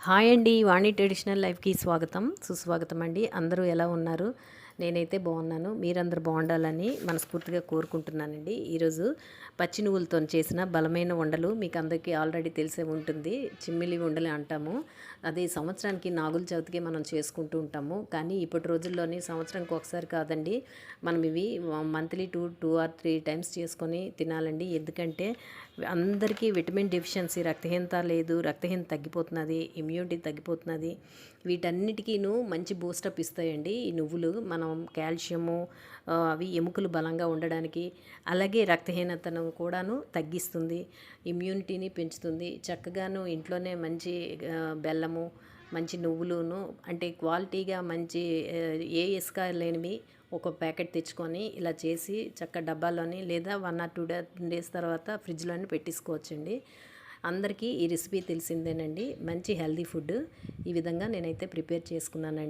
Hi అండి, వాణి traditional లైఫ్కి స్వాగతం సుస్వాగతం అండి. అందరూ ఎలా ఉన్నారు? నేనైతే బాగున్నాను. మీరందరూ బాగుండాలని మనస్ఫూర్తిగా కోరుకుంటున్నానండి. ఈరోజు పచ్చి నువ్వులతో చేసిన బలమైన ఉండలు మీకు అందరికీ ఆల్రెడీ తెలిసే ఉంటుంది. చిమ్మిలి ఉండలు అంటాము. అది సంవత్సరానికి నాగుల చవితికి మనం చేసుకుంటూ ఉంటాము. కానీ ఇప్పటి రోజుల్లోని సంవత్సరానికి ఒకసారి కాదండి, మనం ఇవి monthly two or three times చేసుకొని తినాలండి. ఎందుకంటే అందరికీ విటమిన్ డెఫిషియన్సీ, రక్తహీనత లేదు, రక్తహీనత తగ్గిపోతున్నది, ఇమ్యూనిటీ తగ్గిపోతున్నది. వీటన్నిటికీను మంచి బూస్టప్ ఇస్తాయండి ఈ నువ్వులు. మనం కాల్షియము, అవి ఎముకలు బలంగా ఉండడానికి, అలాగే రక్తహీనతను కూడాను తగ్గిస్తుంది, ఇమ్యూనిటీని పెంచుతుంది. చక్కగాను ఇంట్లోనే మంచి బెల్లము, మంచి నువ్వులును, అంటే క్వాలిటీగా మంచి ఏ ఇసుక లేనివి ఒక ప్యాకెట్ తెచ్చుకొని ఇలా చేసి చక్క డబ్బాలోని లేదా 1 or 2 days తర్వాత ఫ్రిడ్జ్లోని పెట్టేసుకోవచ్చండి. అందరికీ ఈ రెసిపీ తెలిసిందేనండి. మంచి హెల్దీ ఫుడ్ ఈ విధంగా నేనైతే ప్రిపేర్ చేసుకున్నానండి.